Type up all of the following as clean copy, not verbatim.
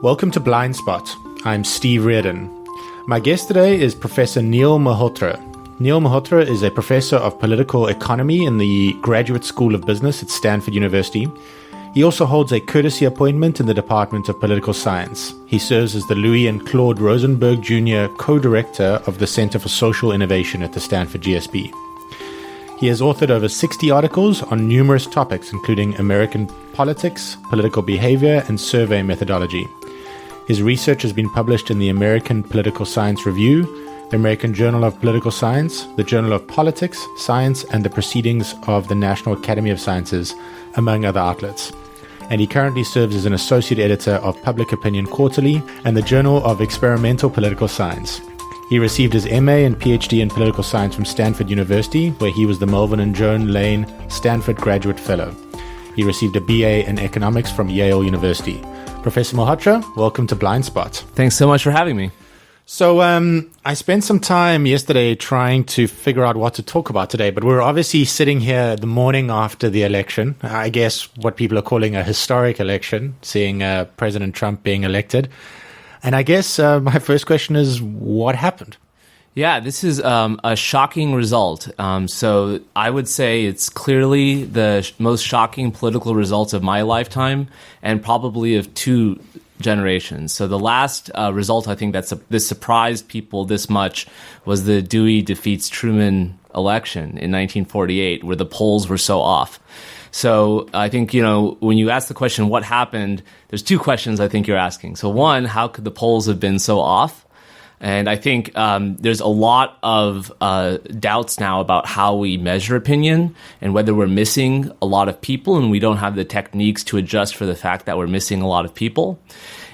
Welcome to Blindspot. I'm Steve Reardon. My guest today is Professor Neil Malhotra. Neil Malhotra is a professor of political economy in the Graduate School of Business at Stanford University. He also holds a courtesy appointment in the Department of Political Science. He serves as the Louise and Claude Rosenberg Jr. co-director of the Center for Social Innovation at the Stanford GSB. He has authored over 60 articles on numerous topics, including American politics, political behavior, and survey methodology. His research has been published in the American Political Science Review, the American Journal of Political Science, the Journal of Politics, Science, and the Proceedings of the National Academy of Sciences, among other outlets. And he currently serves as an associate editor of Public Opinion Quarterly and the Journal of Experimental Political Science. He received his MA and PhD in political science from Stanford University, where he was the Melvin and Joan Lane Stanford Graduate Fellow. He received a BA in economics from Yale University. Professor Malhotra, welcome to Blindspot. Thanks so much for having me. So I spent some time yesterday trying to figure out what to talk about today, but we're obviously sitting here the morning after the election. I guess what people are calling a historic election, seeing President Trump being elected. And I guess my first question is, what happened? Yeah, this is a shocking result. So I would say it's clearly the most shocking political result of my lifetime and probably of two generations. So the last result I think this surprised people this much was the Dewey defeats Truman election in 1948, where the polls were so off. So I think, when you ask the question, what happened, there's two questions I think you're asking. So one, how could the polls have been so off? And I think there's a lot of doubts now about how we measure opinion and whether we're missing a lot of people and we don't have the techniques to adjust for the fact that we're missing a lot of people.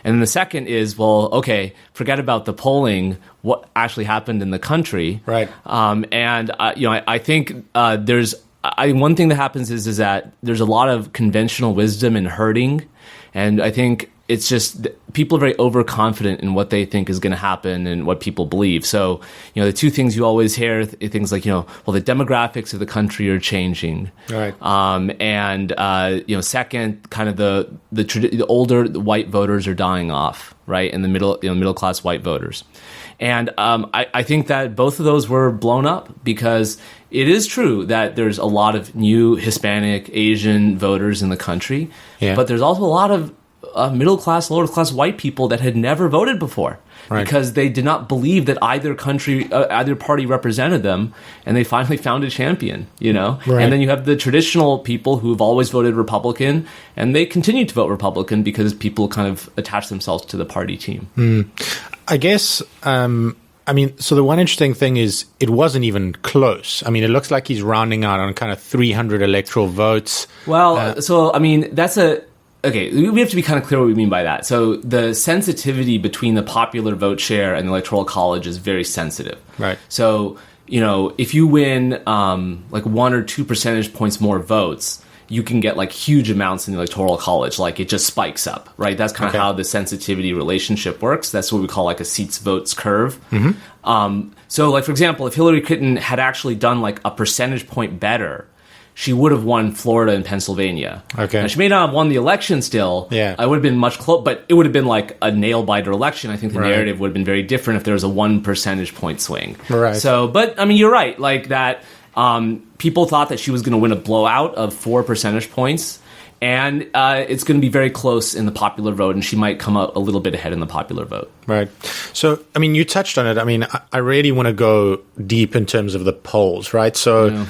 And then the second is, forget about the polling, what actually happened in the country. Right. I think one thing that happens is that there's a lot of conventional wisdom in herding. And I think it's just people are very overconfident in what they think is going to happen and what people believe. So, the two things you always hear, things like, the demographics of the country are changing. Right. Second, kind of the older white voters are dying off, right? And the middle class white voters. And I think that both of those were blown up because it is true that there's a lot of new Hispanic, Asian voters in the country, but there's also a lot of middle class, lower class white people that had never voted before because they did not believe that either party represented them, and they finally found a champion, Right. And then you have the traditional people who've always voted Republican, and they continue to vote Republican because people kind of attach themselves to the party team. I guess, so the one interesting thing is it wasn't even close. It looks like he's rounding out on kind of 300 electoral votes. Well, that's okay, we have to be kind of clear what we mean by that. So the sensitivity between the popular vote share and the Electoral College is very sensitive. Right. So, if you win 1 or 2 percentage points more votes, you can get huge amounts in the Electoral College. It just spikes up, right? That's kind of how the sensitivity relationship works. That's what we call a seats votes curve. Mm-hmm. For example, if Hillary Clinton had actually done a percentage point better, she would have won Florida and Pennsylvania. Okay. Now, she may not have won the election still. Yeah. It would have been much close, but it would have been a nail-biter election. I think the narrative would have been very different if there was a 1 percentage point swing. Right. So, but, you're right. That people thought that she was going to win a blowout of 4 percentage points, and it's going to be very close in the popular vote, and she might come out a little bit ahead in the popular vote. Right. So, you touched on it. I really want to go deep in terms of the polls, right? So,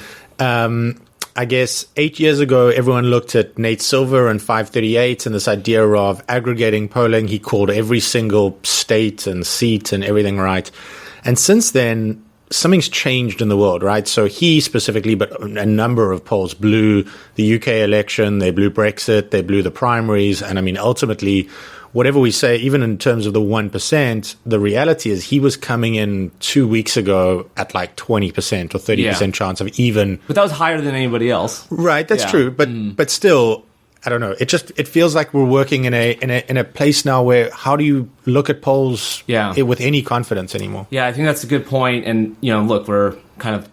I guess 8 years ago, everyone looked at Nate Silver and 538 and this idea of aggregating polling. He called every single state and seat and everything right. And since then, something's changed in the world, right? So he specifically, but a number of polls blew the UK election, they blew Brexit, they blew the primaries. And ultimately, whatever we say, even in terms of the 1%, the reality is he was coming in 2 weeks ago at 20% or 30% chance of even. But that was higher than anybody else. Right, that's true. But still, I don't know. It feels like we're working in a place now where how do you look at polls with any confidence anymore? Yeah, I think that's a good point. And look, we're kind of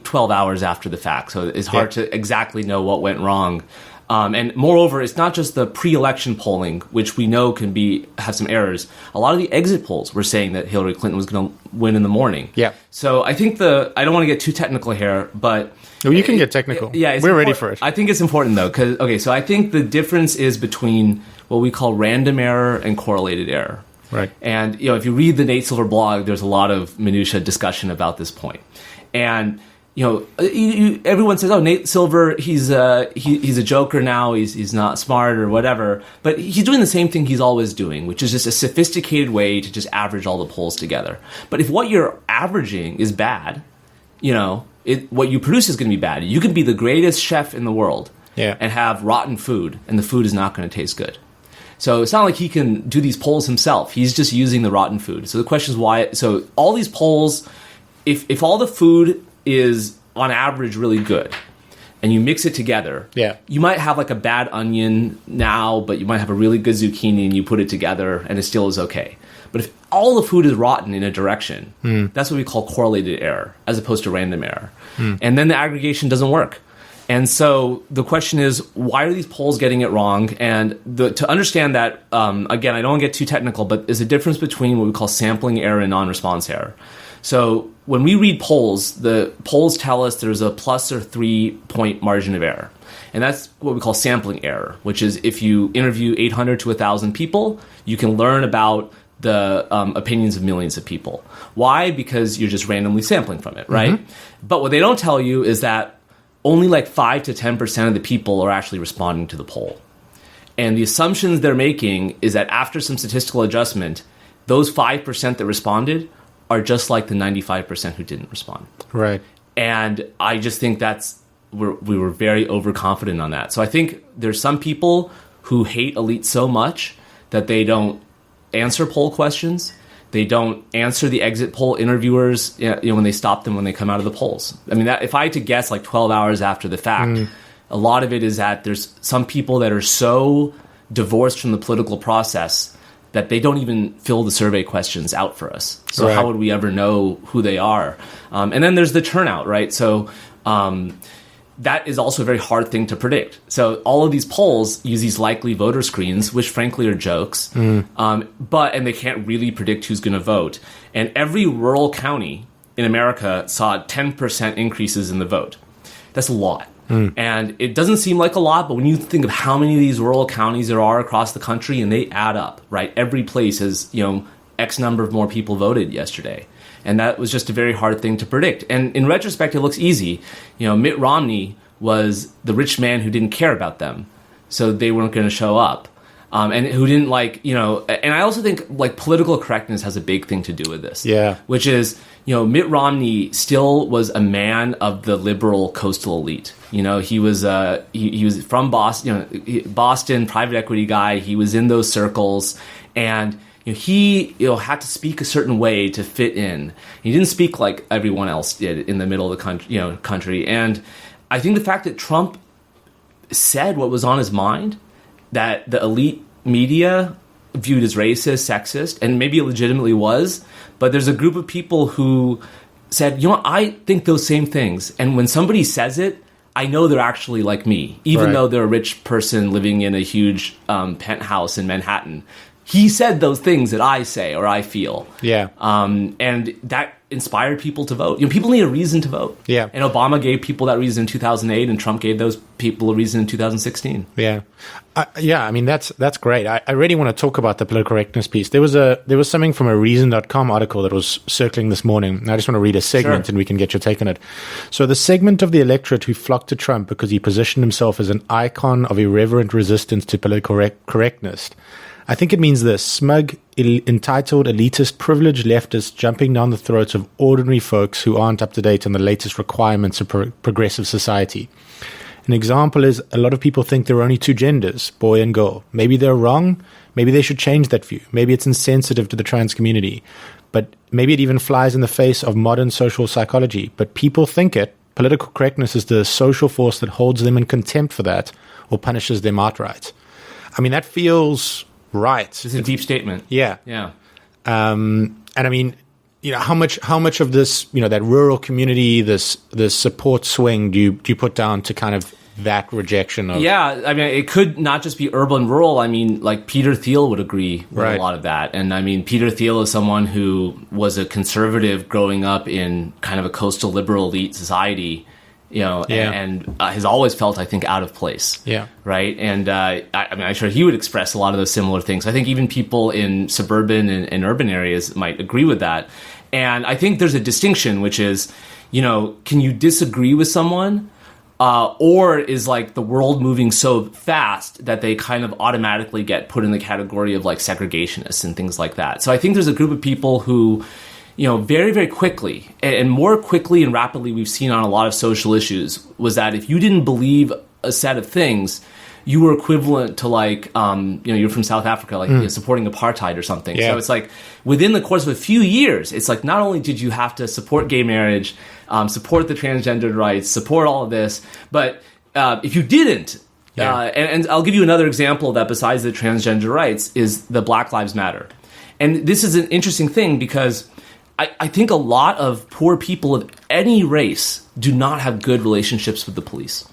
12 hours after the fact, so it's hard to exactly know what went wrong. And moreover, it's not just the pre-election polling, which we know can have some errors. A lot of the exit polls were saying that Hillary Clinton was going to win in the morning. Yeah. So I think I don't want to get too technical here, but... No, you can get technical. We're ready for it. I think it's important, though, because, so I think the difference is between what we call random error and correlated error. Right. And, if you read the Nate Silver blog, there's a lot of minutia discussion about this point. And... everyone says, "Oh, Nate Silver, he's a joker now. He's not smart or whatever." But he's doing the same thing he's always doing, which is just a sophisticated way to just average all the polls together. But if what you're averaging is bad, what you produce is going to be bad. You can be the greatest chef in the world, and have rotten food, and the food is not going to taste good. So it's not like he can do these polls himself. He's just using the rotten food. So the question is why. So all these polls, if all the food is on average really good and you mix it together, you might have like a bad onion now, but you might have a really good zucchini and you put it together and it still is okay. But if all the food is rotten in a direction, that's what we call correlated error as opposed to random error. And then the aggregation doesn't work. And so the question is, why are these polls getting it wrong? And to understand that, again, I don't want to get too technical, but there's a difference between what we call sampling error and non-response error. So when we read polls, the polls tell us there's a plus or 3-point margin of error. And that's what we call sampling error, which is if you interview 800 to 1,000 people, you can learn about the opinions of millions of people. Why? Because you're just randomly sampling from it, right? But what they don't tell you is that only like 5 to 10% of the people are actually responding to the poll. And the assumptions they're making is that after some statistical adjustment, those 5% that responded are just like the 95% who didn't respond. Right. And I just think we were very overconfident on that. So I think there's some people who hate elites so much that they don't answer poll questions. They don't answer the exit poll interviewers when they stop them when they come out of the polls. I mean, if I had to guess, like 12 hours after the fact, a lot of it is that there's some people that are so divorced from the political process that they don't even fill the survey questions out for us. So how would we ever know who they are? And then there's the turnout, right? So that is also a very hard thing to predict. So all of these polls use these likely voter screens, which frankly are jokes, and they can't really predict who's going to vote. And every rural county in America saw 10% increases in the vote. That's a lot. And it doesn't seem like a lot, but when you think of how many of these rural counties there are across the country, and they add up, right? Every place has, X number of more people voted yesterday. And that was just a very hard thing to predict. And in retrospect, it looks easy. Mitt Romney was the rich man who didn't care about them, so they weren't going to show up. And who didn't and I also think like political correctness has a big thing to do with this. Yeah. Which is, Mitt Romney still was a man of the liberal coastal elite. He was he was from Boston, Boston private equity guy. He was in those circles, and he had to speak a certain way to fit in. He didn't speak like everyone else did in the middle of the country. And I think the fact that Trump said what was on his mind, that the elite media viewed as racist, sexist, and maybe it legitimately was, but there's a group of people who said, I think those same things. And when somebody says it, I know they're actually like me, even though they're a rich person living in a huge penthouse in Manhattan. He said those things that I say or I feel. Yeah. And that inspired people to vote. People need a reason to vote. Yeah. And Obama gave people that reason in 2008, and Trump gave those people a reason in 2016. Yeah. I mean, that's great. I really want to talk about the political correctness piece. There was something from a Reason.com article that was circling this morning. I just want to read a segment and we can get your take on it. So the segment of the electorate who flocked to Trump because he positioned himself as an icon of irreverent resistance to political correctness. I think it means this: smug, entitled, elitist, privileged leftists jumping down the throats of ordinary folks who aren't up to date on the latest requirements of progressive society. An example is a lot of people think there are only two genders, boy and girl. Maybe they're wrong. Maybe they should change that view. Maybe it's insensitive to the trans community. But maybe it even flies in the face of modern social psychology. But people think it. Political correctness is the social force that holds them in contempt for that or punishes them outright. I mean, that feels right. It's a deep statement. Yeah. Yeah. And I mean, how much of this, that rural community, this support swing do you put down to kind of that rejection of... Yeah, I mean, it could not just be urban, rural. I mean, like Peter Thiel would agree with Right. a lot of that. And I mean, Peter Thiel is someone who was a conservative growing up in kind of a coastal liberal elite society, and has always felt, I think, out of place. Yeah. Right. And I mean, I'm sure he would express a lot of those similar things. I think even people in suburban and urban areas might agree with that. And I think there's a distinction, which is, can you disagree with someone? Or is like the world moving so fast that they kind of automatically get put in the category of like segregationists and things like that. So I think there's a group of people who, very, very quickly and more quickly and rapidly we've seen on a lot of social issues was that if you didn't believe a set of things, you were equivalent to like, you're from South Africa, like supporting apartheid or something. Yeah. So it's like within the course of a few years, it's like not only did you have to support gay marriage, support the transgendered rights, support all of this, but if you didn't, and I'll give you another example of that besides the transgender rights is the Black Lives Matter. And this is an interesting thing because I think a lot of poor people of any race do not have good relationships with the police.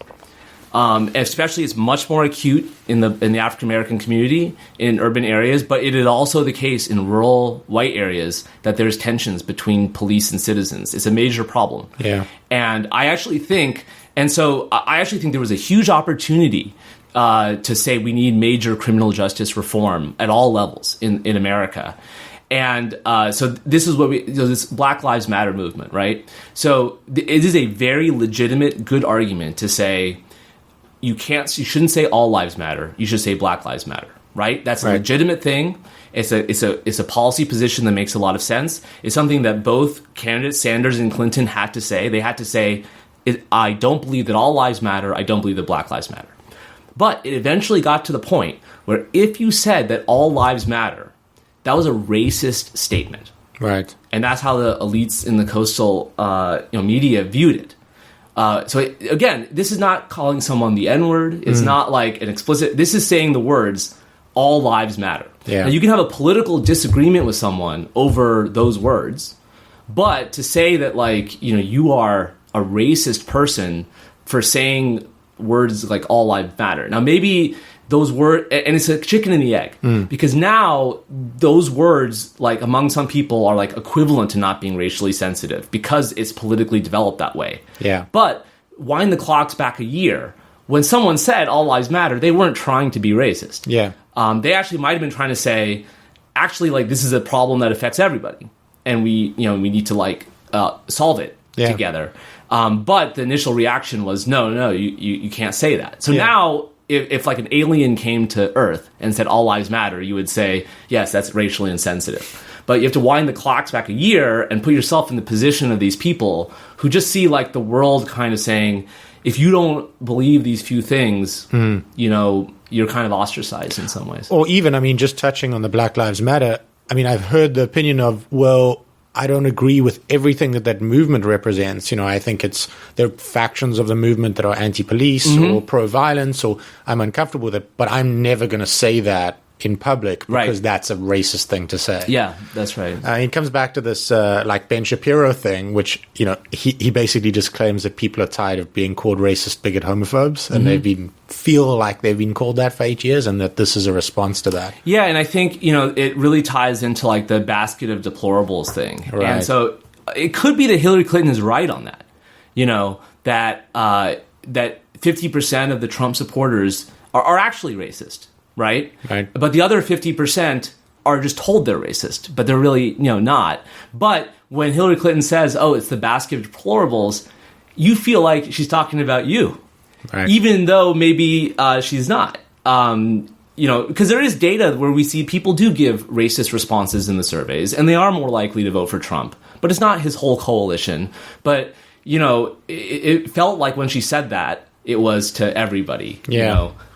Especially, it's much more acute in the African American community in urban areas, but it is also the case in rural white areas that there's tensions between police and citizens. It's a major problem. Yeah. And I actually think there was a huge opportunity to say we need major criminal justice reform at all levels in America. And so this is what this Black Lives Matter movement, right? So it is a very legitimate, good argument to say, you shouldn't say all lives matter. You should say Black Lives Matter, right? That's a legitimate thing. It's a policy position that makes a lot of sense. It's something that both candidates Sanders and Clinton had to say. They had to say, I don't believe that all lives matter. I don't believe that Black Lives matter. But it eventually got to the point where if you said that all lives matter, that was a racist statement. Right. And that's how the elites in the coastal media viewed it. Again, this is not calling someone the N-word. It's not like an explicit... This is saying the words, all lives matter. Yeah. Now, you can have a political disagreement with someone over those words, but to say that, like, you are a racist person for saying words like all lives matter. Now, maybe those words... And it's a chicken and the egg. Because now those words, like, among some people are, like, equivalent to not being racially sensitive because it's politically developed that way. Yeah. But wind the clocks back a year. When someone said all lives matter, they weren't trying to be racist. Yeah. They actually might have been trying to say, actually, like, this is a problem that affects everybody. And we need to, like, solve it together. But the initial reaction was, no, you can't say that. So now... If like an alien came to Earth and said all lives matter, you would say, yes, that's racially insensitive. But you have to wind the clocks back a year and put yourself in the position of these people who just see like the world kind of saying, if you don't believe these few things, you're kind of ostracized in some ways. Or even, just touching on the Black Lives Matter, I've heard the opinion of, well, I don't agree with everything that movement represents. I think there are factions of the movement that are anti-police or pro-violence, or I'm uncomfortable with it, but I'm never going to say that in public because that's a racist thing to say. Yeah, that's right. It comes back to this like Ben Shapiro thing, which, he basically just claims that people are tired of being called racist, bigot, homophobes, and feel like they've been called that for 8 years, and that this is a response to that. Yeah, and I think, it really ties into like the basket of deplorables thing. Right. And so it could be that Hillary Clinton is right on that, that 50% of the Trump supporters are actually racist. Right? But the other 50% are just told they're racist, but they're really, not. But when Hillary Clinton says, oh, it's the basket of deplorables, you feel like she's talking about you, even though maybe she's not. Because there is data where we see people do give racist responses in the surveys, and they are more likely to vote for Trump. But it's not his whole coalition. But, it felt like when she said that, it was to everybody,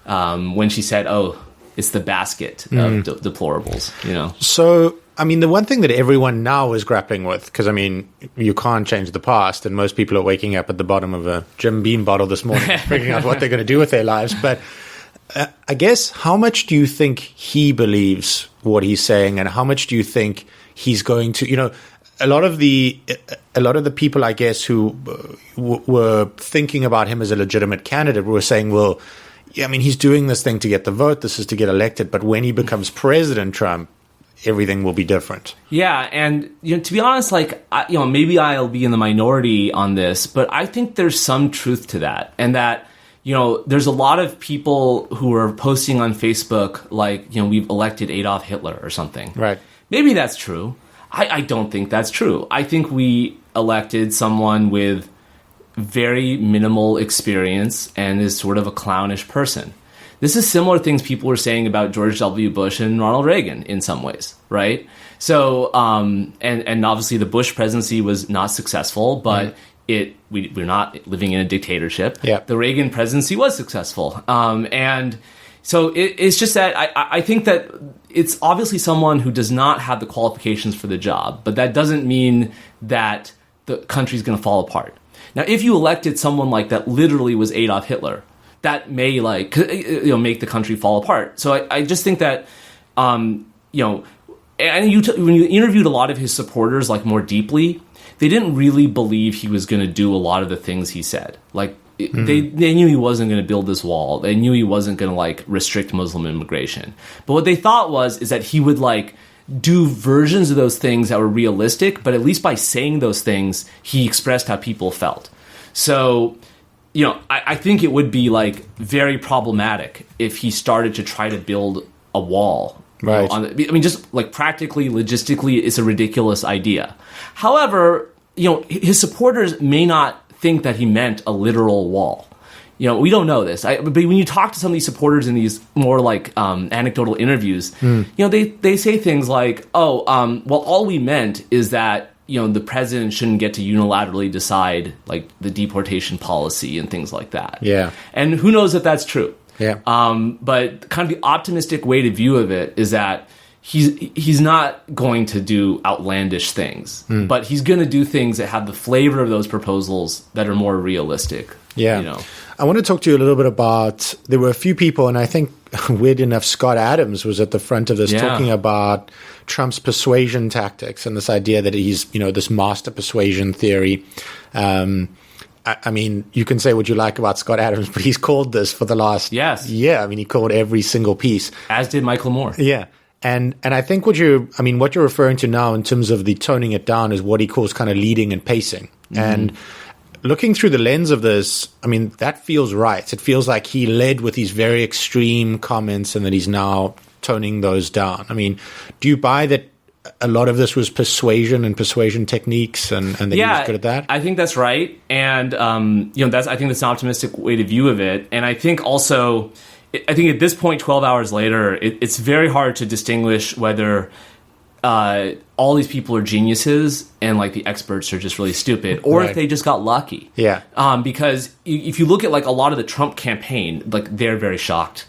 when she said, oh, it's the basket of deplorables, So, the one thing that everyone now is grappling with, because, you can't change the past, and most people are waking up at the bottom of a Jim Beam bottle this morning, figuring out what they're going to do with their lives. But I guess, how much do you think he believes what he's saying, and how much do you think he's going to, a lot of the people, I guess, who were thinking about him as a legitimate candidate were saying, well, yeah, I mean, he's doing this thing to get the vote. This is to get elected. But when he becomes President Trump, everything will be different. Yeah, and to be honest, like maybe I'll be in the minority on this, but I think there's some truth to that, and that there's a lot of people who are posting on Facebook like we've elected Adolf Hitler or something. Right. Maybe that's true. I don't think that's true. I think we elected someone with very minimal experience and is sort of a clownish person. This is similar things people were saying about George W. Bush and Ronald Reagan in some ways, right? So, and obviously the Bush presidency was not successful, but we're not living in a dictatorship. Yeah. The Reagan presidency was successful. And so it's just that I think that it's obviously someone who does not have the qualifications for the job, but that doesn't mean that the country's going to fall apart. Now, if you elected someone like that literally was Adolf Hitler, that may make the country fall apart. So I just think that and when you interviewed a lot of his supporters like more deeply, they didn't really believe he was going to do a lot of the things he said. Like they knew he wasn't going to build this wall. They knew he wasn't going to like restrict Muslim immigration. But what they thought is that he would like do versions of those things that were realistic, but at least by saying those things, he expressed how people felt. So, I think it would be like very problematic if he started to try to build a wall. Right. Just like practically, logistically, it's a ridiculous idea. However, his supporters may not think that he meant a literal wall. We don't know this. But when you talk to some of these supporters in these more like anecdotal interviews, they say things like, all we meant is that the president shouldn't get to unilaterally decide like the deportation policy and things like that. Yeah. And who knows if that's true. Yeah. But kind of the optimistic way to view of it is that he's not going to do outlandish things, but he's going to do things that have the flavor of those proposals that are more realistic. Yeah. I want to talk to you a little bit about, there were a few people, and I think weird enough, Scott Adams was at the front of this talking about Trump's persuasion tactics and this idea that he's, this master persuasion theory. I mean, you can say what you like about Scott Adams, but he's called this for the last year. I mean, he called every single piece. As did Michael Moore. Yeah. And I think what you're referring to now in terms of the toning it down is what he calls kind of leading and pacing. Mm-hmm. And looking through the lens of this, I mean, that feels right. It feels like he led with these very extreme comments and that he's now toning those down. I mean, do you buy that a lot of this was persuasion and persuasion techniques and that he was good at that? I think that's right. And, I think that's an optimistic way to view of it. And I think also, I think at this point, 12 hours later, it's very hard to distinguish whether all these people are geniuses and like the experts are just really stupid, or if they just got lucky. Yeah. Because if you look at like a lot of the Trump campaign, like they're very shocked.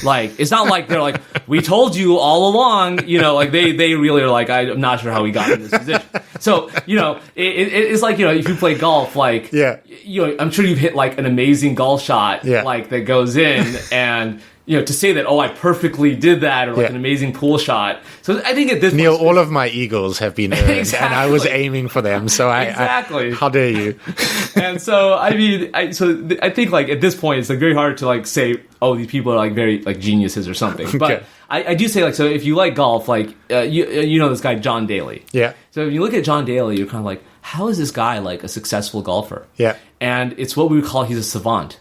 Like it's not like they're like, we told you all along, like they really are like, I'm not sure how we got in this position. So, it's like, if you play golf, like, I'm sure you've hit like an amazing golf shot, like that goes in and, to say that, I perfectly did that, or like an amazing pool shot. So I think at this Neil, all of my eagles have been earned, and I was aiming for them. So I how dare you? And so, I mean, I think like at this point, it's like very hard to like say, these people are like very like geniuses or something. But I do say like, so if you like golf, like, you know this guy, John Daly. Yeah. So if you look at John Daly, you're kind of like, how is this guy like a successful golfer? Yeah. And it's what we would call he's a savant.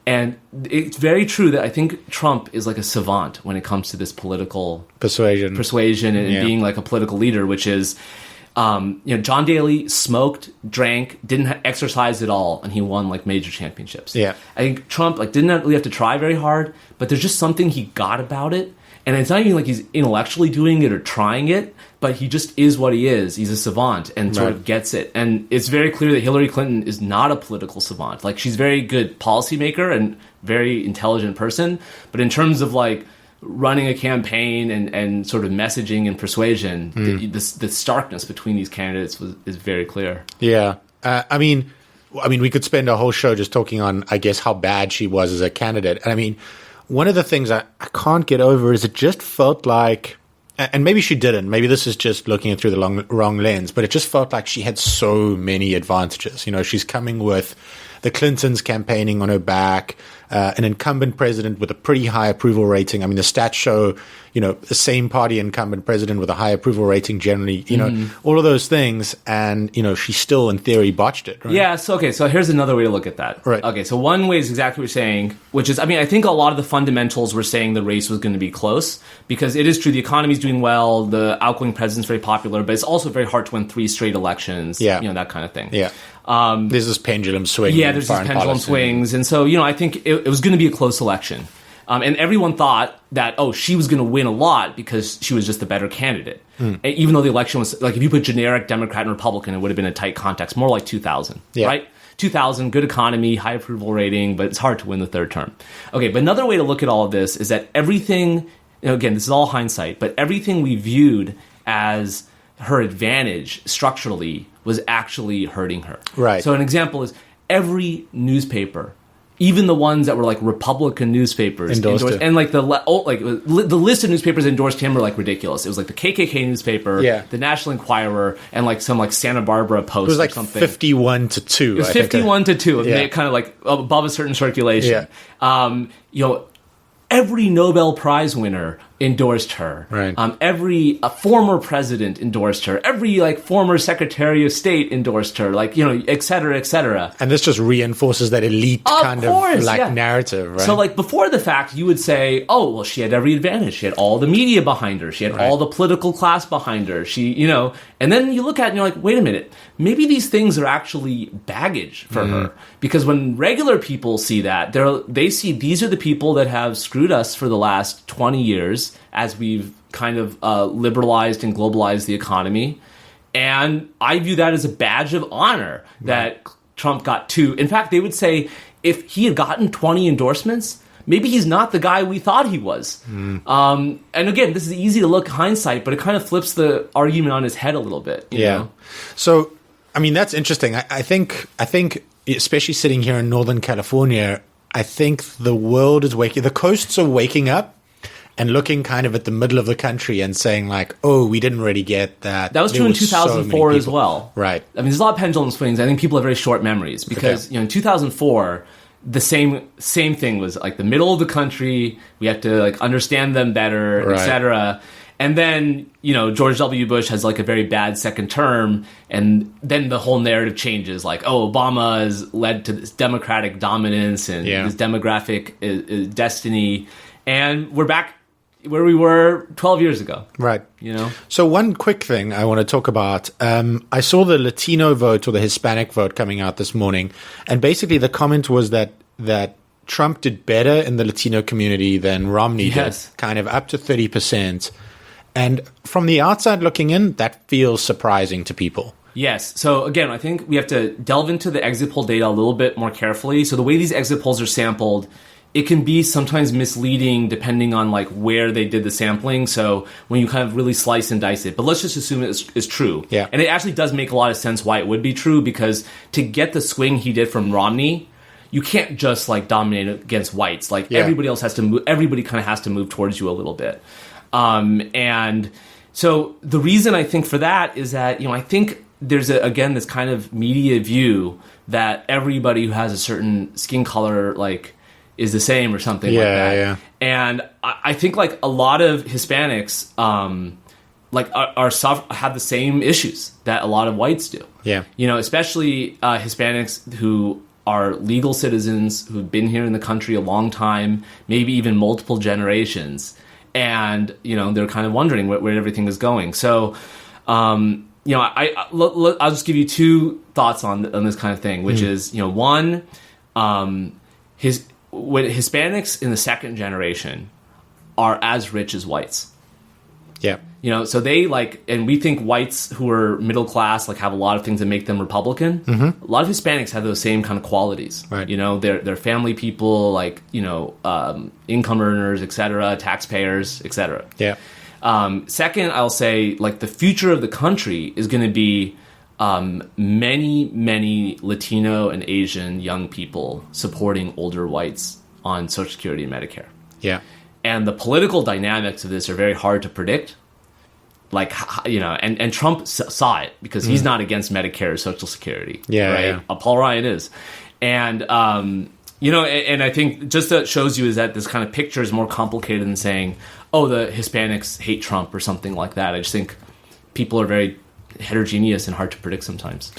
And it's very true that I think Trump is like a savant when it comes to this political persuasion and being like a political leader, which is, John Daly smoked, drank, didn't exercise at all, and he won like major championships. Yeah. I think Trump like didn't really have to try very hard, but there's just something he got about it. And it's not even like he's intellectually doing it or trying it, but he just is what he is. He's a savant and sort of gets it. And it's very clear that Hillary Clinton is not a political savant. Like, she's a very good policymaker and very intelligent person. But in terms of, like, running a campaign and sort of messaging and persuasion, the starkness between these candidates is very clear. Yeah. I mean, we could spend a whole show just talking on, I guess, how bad she was as a candidate. And I mean, one of the things I can't get over is it just felt like, and maybe she didn't. Maybe this is just looking at through the wrong lens, but it just felt like she had so many advantages. She's coming with the Clintons campaigning on her back, an incumbent president with a pretty high approval rating. I mean, the stats show, the same party incumbent president with a high approval rating generally, all of those things. And, she still in theory botched it. Right? Yeah. So here's another way to look at that. Right. Okay. So one way is exactly what you're saying, which is, I think a lot of the fundamentals were saying the race was going to be close because it is true. The economy's doing well. The outgoing president's very popular, but it's also very hard to win 3 straight elections. Yeah. That kind of thing. Yeah. There's this pendulum swing. Yeah, there's these pendulum swings. And so, I think it was going to be a close election. And everyone thought that, she was going to win a lot because she was just the better candidate. Even though the election was, like, if you put generic Democrat and Republican, it would have been a tight context, more like 2000, right? 2000, good economy, high approval rating, but it's hard to win the third term. Okay, but another way to look at all of this is that everything, again, this is all hindsight, but everything we viewed as her advantage structurally was actually hurting her. Right. So an example is every newspaper, even the ones that were like Republican newspapers, endorsed and like the list of newspapers endorsed him were like ridiculous. It was like the KKK newspaper, the National Enquirer, and like some like Santa Barbara Post. It was like or something. 51-2. It was 51-2. Yeah. Kind of like above a certain circulation. Yeah. Every Nobel Prize winner endorsed her. Right. Every former president endorsed her. Every former Secretary of State endorsed her. Et cetera, et cetera. And this just reinforces that elite narrative, right? So before the fact, you would say, oh, well, she had every advantage. She had all the media behind her. She had all the political class behind her. And then you look at it and you're like, wait a minute, maybe these things are actually baggage for her. Because when regular people see that, they see these are the people that have screwed us for the last 20 years as we've kind of liberalized and globalized the economy. And I view that as a badge of honor that Trump got 2. In fact, they would say if he had gotten 20 endorsements, maybe he's not the guy we thought he was. And again, this is easy to look hindsight, but it kind of flips the argument on his head a little bit. You know? So, I mean, that's interesting. I think, especially sitting here in Northern California, I think the world is waking, the coasts are waking up and looking kind of at the middle of the country and saying like, oh, we didn't really get that. That was true in 2004 as well. Right. I mean, there's a lot of pendulum swings. I think people have very short memories because, in 2004, the same thing was like the middle of the country. We have to understand them better, et cetera. And then, George W. Bush has a very bad second term. And then the whole narrative changes. Obama has led to this democratic dominance and this demographic destiny. And we're back where we were 12 years ago. Right. So one quick thing I want to talk about. I saw the Latino vote or the Hispanic vote coming out this morning. And basically the comment was that Trump did better in the Latino community than Romney did, kind of up to 30%. And from the outside looking in, that feels surprising to people. Yes. So again, I think we have to delve into the exit poll data a little bit more carefully. So the way these exit polls are sampled, it can be sometimes misleading depending on where they did the sampling. So when you kind of really slice and dice it, but let's just assume it is true. Yeah. And it actually does make a lot of sense why it would be true, because to get the swing he did from Romney, you can't just dominate against whites. Everybody else has to move. Everybody kind of has to move towards you a little bit. And so the reason I think for that is that, I think there's this kind of media view that everybody who has a certain skin color, is the same or something like that. Yeah. And I think a lot of Hispanics have the same issues that a lot of whites do. Yeah. Especially Hispanics who are legal citizens who've been here in the country a long time, maybe even multiple generations. And, they're kind of wondering where everything is going. So, I'll just give you 2 thoughts on this kind of thing, which is, one, when Hispanics in the second generation are as rich as whites. Yeah. So they and we think whites who are middle class have a lot of things that make them Republican. Mm-hmm. A lot of Hispanics have those same kind of qualities. Right. They're family people, income earners, et cetera, taxpayers, et cetera. Yeah. Second, I'll say the future of the country is going to be many, many Latino and Asian young people supporting older whites on Social Security and Medicare. Yeah. And the political dynamics of this are very hard to predict. like, and Trump saw it because he's not against Medicare or Social Security. Yeah, right. yeah. Paul Ryan is, and and I think just that shows you is that this kind of picture is more complicated than saying, oh, the Hispanics hate Trump or something like that. I just think people are very heterogeneous and hard to predict sometimes.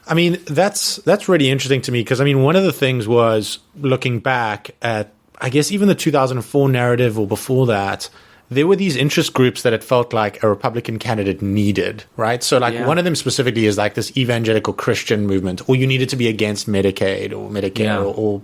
I mean, that's really interesting to me because, I mean, one of the things was looking back at, I guess, even the 2004 narrative or before that, there were these interest groups that it felt like a Republican candidate needed, right? So, like, one of them specifically is like this evangelical Christian movement, or you needed to be against Medicaid or Medicare or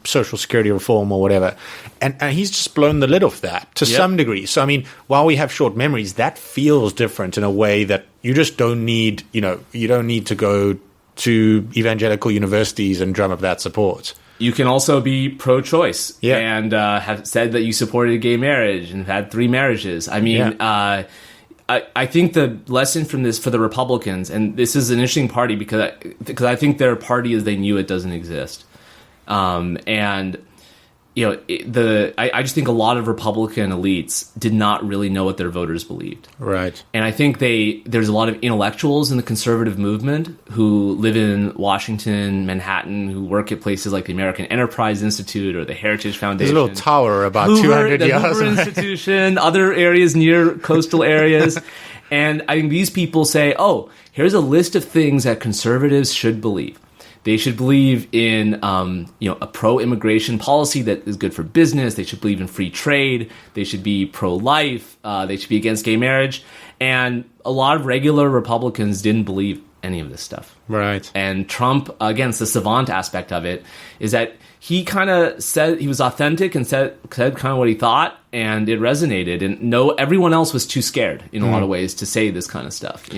Social Security reform or whatever. And he's just blown the lid off that to some degree. So, I mean, while we have short memories, that feels different in a way that you just don't need, you don't need to go to evangelical universities and drum up that support. You can also be pro-choice and have said that you supported gay marriage and had 3 marriages. I mean, I think the lesson from this for the Republicans, and this is an interesting party because I think their party as they knew it doesn't exist. I just think a lot of Republican elites did not really know what their voters believed. Right. And I think there's a lot of intellectuals in the conservative movement who live in Washington, Manhattan, who work at places like the American Enterprise Institute or the Heritage Foundation. There's a little tower about 200 yards away. Hoover Institution, other areas near coastal areas. And I think these people say, oh, here's a list of things that conservatives should believe. They should believe in, a pro-immigration policy that is good for business. They should believe in free trade. They should be pro-life. They should be against gay marriage. And a lot of regular Republicans didn't believe any of this stuff. Right. And Trump, again, it's the savant aspect of it, is that he kind of said he was authentic and said kind of what he thought, and it resonated. And everyone else was too scared in a lot of ways to say this kind of stuff,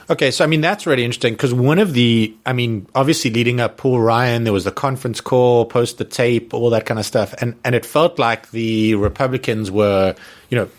Okay, so I mean, that's really interesting because obviously leading up Paul Ryan, there was the conference call, post the tape, all that kind of stuff. And it felt like the Republicans were,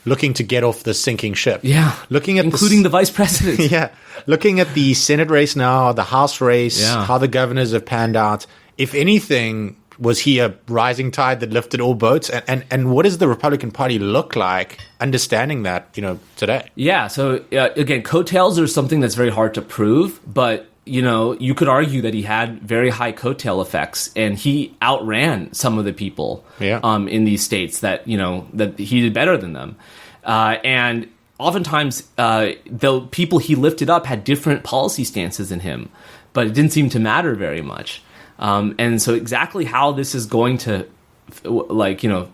looking to get off the sinking ship. Yeah. Including the vice president. Yeah. Looking at the Senate race now, the House race, how the governors have panned out. If anything, was he a rising tide that lifted all boats? And what does the Republican Party look like understanding that, today? Yeah. So, again, coattails are something that's very hard to prove. But, you could argue that he had very high coattail effects. And he outran some of the people in these states that he did better than them. And oftentimes, the people he lifted up had different policy stances than him. But it didn't seem to matter very much. And so exactly how this is going to,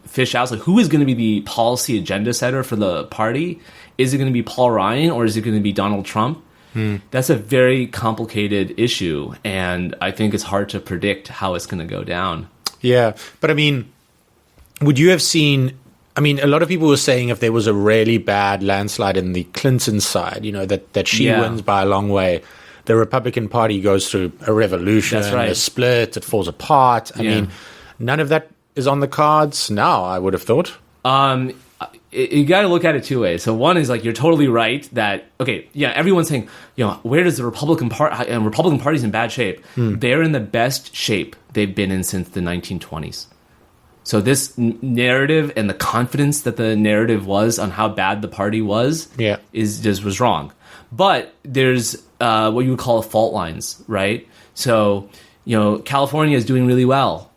fish out, like who is going to be the policy agenda setter for the party? Is it going to be Paul Ryan or is it going to be Donald Trump? That's a very complicated issue, and I think it's hard to predict how it's going to go down. Yeah, but I mean, would you have seen... I mean, a lot of people were saying if there was a really bad landslide in the Clinton side, that she wins by a long way, the Republican Party goes through a revolution, a split, it falls apart. I mean, none of that is on the cards now, I would have thought. You got to look at it 2 ways. So one is like, you're totally right that, everyone's saying, where does the Republican Party, and Republican Party's in bad shape. They're in the best shape they've been in since the 1920s. So this narrative and the confidence that the narrative was on how bad the party was, was wrong. But there's what you would call fault lines, right? So, California is doing really well,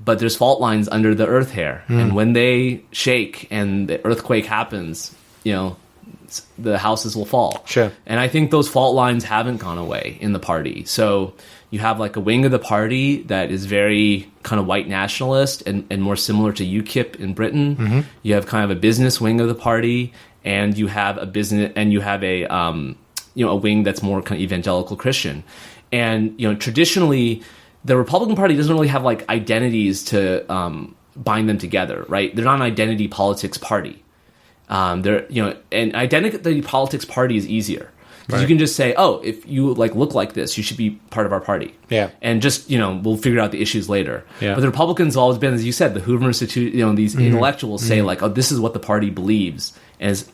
but there's fault lines under the earth here. And when they shake and the earthquake happens, the houses will fall. Sure. And I think those fault lines haven't gone away in the party. So you have like a wing of the party that is very kind of white nationalist and more similar to UKIP in Britain. You have kind of a business wing of the party, and you have a a wing that's more kind of evangelical Christian. And traditionally, the Republican Party doesn't really have like identities to bind them together, right? They're not an identity politics party. An identity politics party is easier because you can just say, oh, if you look like this, you should be part of our party. Yeah. And just, we'll figure out the issues later. Yeah. But the Republicans have always been, as you said, the Hoover Institute, these intellectuals say oh, this is what the party believes and is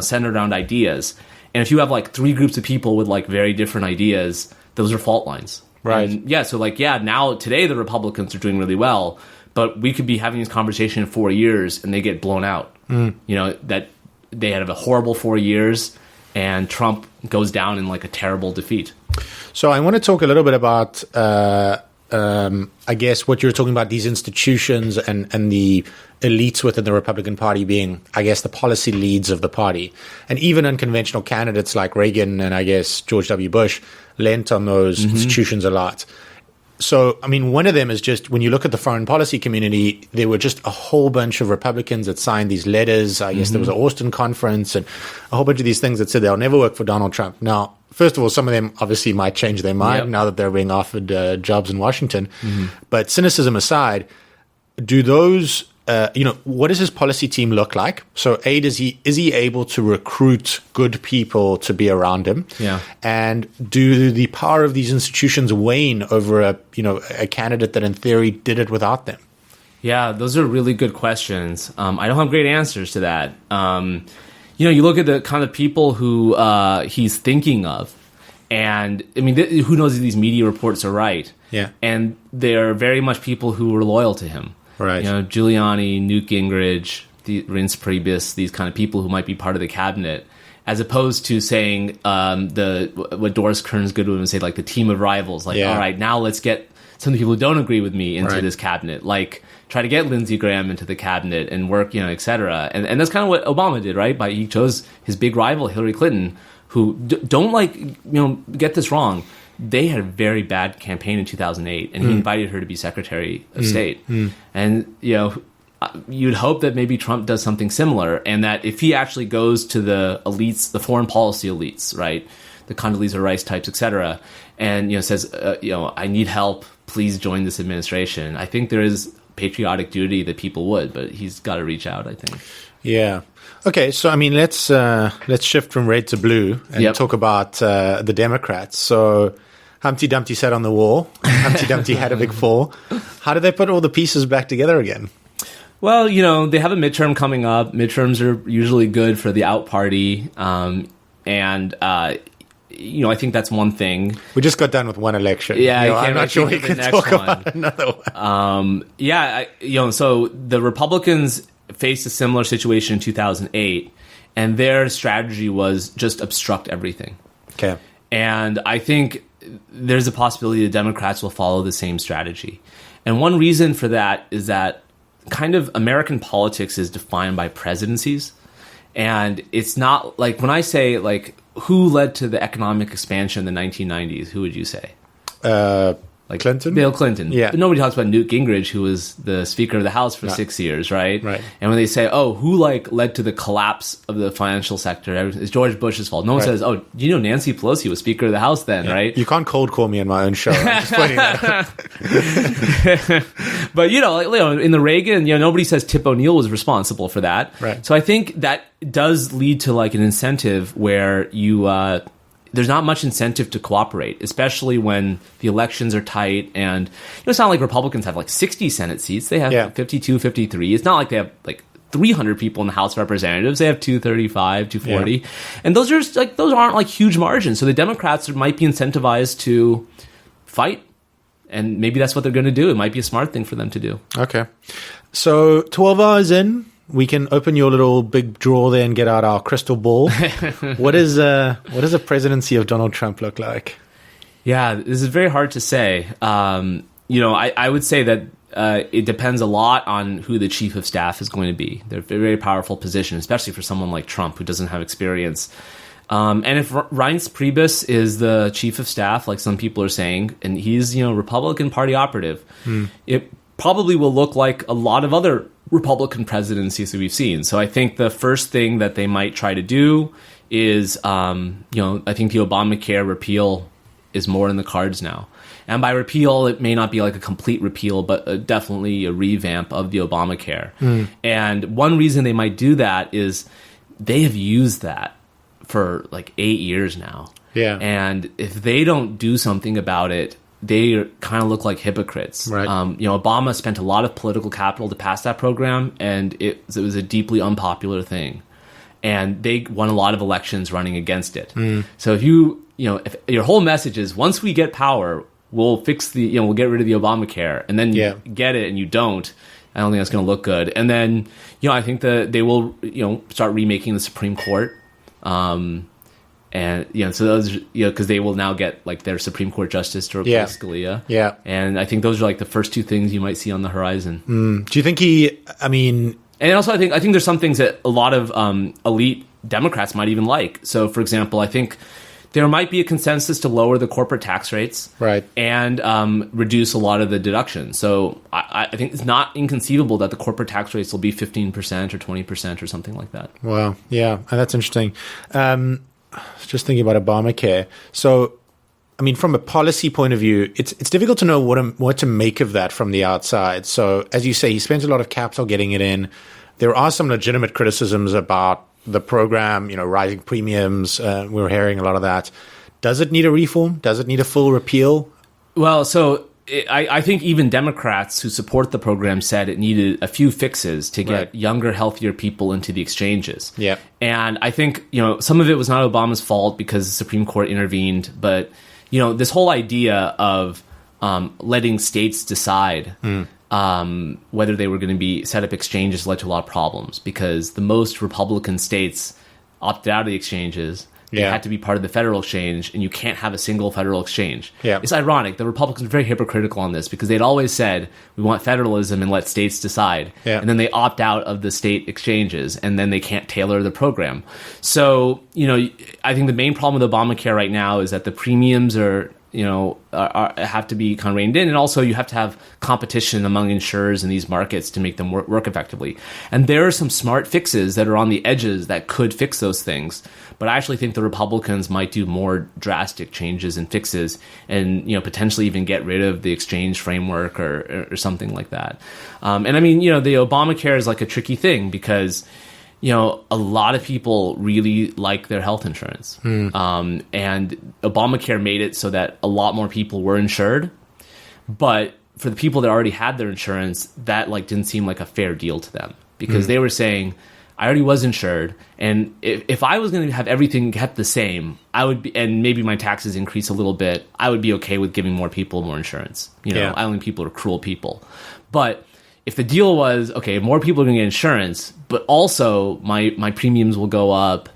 centered around ideas. And if you have 3 groups of people with very different ideas, those are fault lines. Right. And now today the Republicans are doing really well, but we could be having this conversation in 4 years and they get blown out. That they had a horrible 4 years, and Trump goes down in like a terrible defeat. So I want to talk a little bit about, I guess, what you're talking about, these institutions and the elites within the Republican Party being, I guess, the policy leads of the party. And even unconventional candidates like Reagan and, I guess, George W. Bush lent on those institutions a lot. So, I mean, one of them is just when you look at the foreign policy community, there were just a whole bunch of Republicans that signed these letters. I guess there was an Austin conference and a whole bunch of these things that said they'll never work for Donald Trump. Now, first of all, some of them obviously might change their mind now that they're being offered jobs in Washington. But cynicism aside, do those, what does his policy team look like? So, is he able to recruit good people to be around him? Yeah. And do the power of these institutions wane over a candidate that in theory did it without them? Yeah, those are really good questions. I don't have great answers to that. You look at the kind of people who he's thinking of, and I mean, who knows if these media reports are right? Yeah. And they're very much people who were loyal to him. Right. Giuliani, Newt Gingrich, Reince Priebus, these kind of people who might be part of the cabinet, as opposed to saying what Doris Kearns Goodwin would say, like the team of rivals. Like, all right, now let's get some of the people who don't agree with me into this cabinet. Like, try to get Lindsey Graham into the cabinet and work, et cetera. And that's kind of what Obama did, right? He chose his big rival, Hillary Clinton, who don't get this wrong. They had a very bad campaign in 2008, and he invited her to be Secretary of State. And, you'd hope that maybe Trump does something similar, and that if he actually goes to the elites, the foreign policy elites, right, the Condoleezza Rice types, et cetera, and, says, I need help, please join this administration. I think there is patriotic duty that people would, but he's got to reach out, I think. Yeah. Okay, so I mean, let's shift from red to blue and talk about the Democrats. So Humpty Dumpty sat on the wall. Humpty Dumpty had a big fall. How do they put all the pieces back together again? Well, they have a midterm coming up. Midterms are usually good for the out party, I think that's one thing. We just got done with one election. Yeah, I'm not sure we can talk about another one. So the Republicans faced a similar situation in 2008, and their strategy was just obstruct everything. Okay. And I think there's a possibility the Democrats will follow the same strategy. And one reason for that is that kind of American politics is defined by presidencies. And it's not like when I say like who led to the economic expansion in the 1990s, who would you say? Clinton? Bill Clinton. Yeah. But nobody talks about Newt Gingrich, who was the Speaker of the House for 6 years, right? Right. And when they say, who led to the collapse of the financial sector, it's George Bush's fault. No one says, Nancy Pelosi was Speaker of the House then, right? You can't cold call me on my own show. I'm just pointing that out. But, in the Reagan, nobody says Tip O'Neill was responsible for that. Right. So I think that does lead to like an incentive where there's not much incentive to cooperate, especially when the elections are tight. And it's not like Republicans have like 60 Senate seats. They have 52, 53. It's not like they have like 300 people in the House of Representatives. They have 235, 240. Yeah. And those aren't like huge margins. So the Democrats might be incentivized to fight. And maybe that's what they're going to do. It might be a smart thing for them to do. Okay. So 12 hours in, we can open your little big drawer there and get out our crystal ball. What does a presidency of Donald Trump look like? Yeah, this is very hard to say. I would say that it depends a lot on who the chief of staff is going to be. They're a very powerful position, especially for someone like Trump who doesn't have experience. And if Reince Priebus is the chief of staff, like some people are saying, and he's Republican Party operative, it probably will look like a lot of other Republican presidencies that we've seen. So I think the first thing that they might try to do is, I think the Obamacare repeal is more in the cards now. And by repeal, it may not be like a complete repeal, but definitely a revamp of the Obamacare. And one reason they might do that is they have used that for like 8 years now. Yeah. And if they don't do something about it, they kind of look like hypocrites. Right. Obama spent a lot of political capital to pass that program, and it was a deeply unpopular thing. And they won a lot of elections running against it. So if if your whole message is once we get power, we'll fix we'll get rid of the Obamacare, and then you get it and you don't, I don't think that's going to look good. And then, I think that they will, start remaking the Supreme Court. And, so those, because they will now get like their Supreme Court justice to replace Scalia. Yeah. And I think those are like the first two things you might see on the horizon. Do you think and also I think there's some things that a lot of elite Democrats might even like. So, for example, I think there might be a consensus to lower the corporate tax rates, right, and reduce a lot of the deductions. So I think it's not inconceivable that the corporate tax rates will be 15% or 20% or something like that. Wow, yeah, that's interesting. Just thinking about Obamacare. So, from a policy point of view, it's difficult to know what to make of that from the outside. So, as you say, he spent a lot of capital getting it in. There are some legitimate criticisms about the program, rising premiums. We're hearing a lot of that. Does it need a reform? Does it need a full repeal? Well, so I think even Democrats who support the program said it needed a few fixes to get younger, healthier people into the exchanges. Yeah. And I think, some of it was not Obama's fault because the Supreme Court intervened. But, this whole idea of letting states decide whether they were going to be set up exchanges led to a lot of problems because the most Republican states opted out of the exchanges. They had to be part of the federal exchange, and you can't have a single federal exchange. Yeah. It's ironic. The Republicans are very hypocritical on this because they'd always said, we want federalism and let states decide. Yeah. And then they opt out of the state exchanges, and then they can't tailor the program. So, I think the main problem with Obamacare right now is that the premiums are have to be kind of reined in. And also you have to have competition among insurers in these markets to make them work effectively. And there are some smart fixes that are on the edges that could fix those things. But I actually think the Republicans might do more drastic changes and fixes and, potentially even get rid of the exchange framework or something like that. And the Obamacare is like a tricky thing because a lot of people really like their health insurance. And Obamacare made it so that a lot more people were insured. But for the people that already had their insurance, that didn't seem like a fair deal to them because they were saying, I already was insured. And if I was going to have everything kept the same, I would be, and maybe my taxes increase a little bit, I would be okay with giving more people more insurance. I don't think people are cruel people. But if the deal was, okay, more people are going to get insurance, but also my premiums will go up,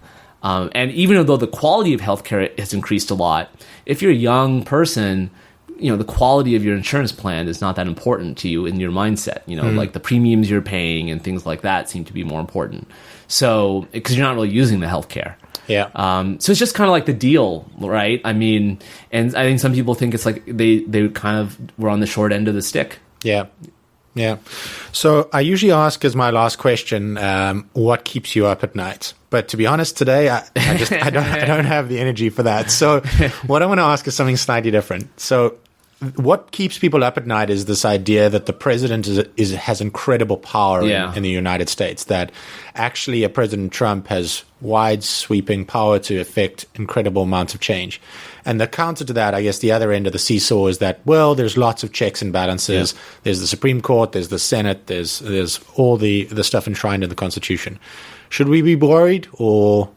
and even though the quality of healthcare has increased a lot, if you're a young person, the quality of your insurance plan is not that important to you in your mindset. Like the premiums you're paying and things like that seem to be more important. So, because you're not really using the healthcare. Yeah. So it's just kind of like the deal, right? And I think some people think it's like they kind of were on the short end of the stick. Yeah. Yeah. So I usually ask as my last question, what keeps you up at night? But to be honest, today I don't have the energy for that. So what I want to ask is something slightly different. So what keeps people up at night is this idea that the president has incredible power in the United States, that actually a President Trump has wide sweeping power to affect incredible amounts of change. And the counter to that, I guess the other end of the seesaw is that, well, there's lots of checks and balances. Yeah. There's the Supreme Court, there's the Senate, there's all the stuff enshrined in the Constitution. Should we be worried, or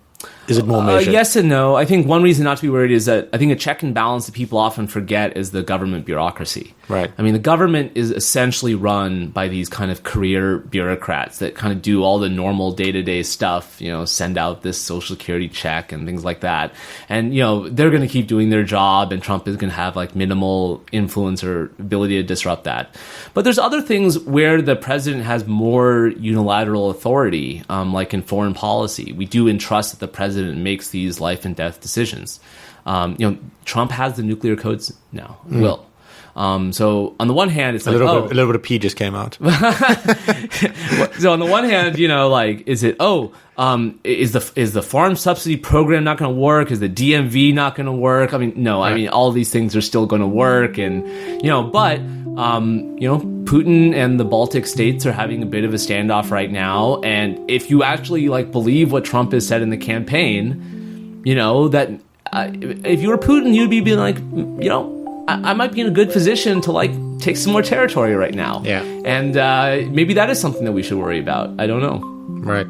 is it more measured? Yes and no. I think one reason not to be worried is that I think a check and balance that people often forget is the government bureaucracy. Right. The government is essentially run by these kind of career bureaucrats that kind of do all the normal day-to-day stuff, send out this Social Security check and things like that. And, they're going to keep doing their job, and Trump is going to have minimal influence or ability to disrupt that. But there's other things where the president has more unilateral authority, like in foreign policy. We do entrust that the president makes these life and death decisions. Trump has the nuclear codes now, will. So on the one hand, it's a little bit of pee just came out. So on the one hand, is it, is the farm subsidy program not going to work? Is the DMV not going to work? No. Right. All of these things are still going to work, and but Putin and the Baltic states are having a bit of a standoff right now. And if you actually believe what Trump has said in the campaign, that if you were Putin, you'd be like, I might be in a good position to take some more territory right now. Yeah. And maybe that is something that we should worry about. I don't know. Right.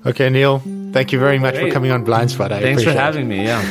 Okay, Neil, thank you very much for coming on Blindspot. Thanks for having me. Yeah.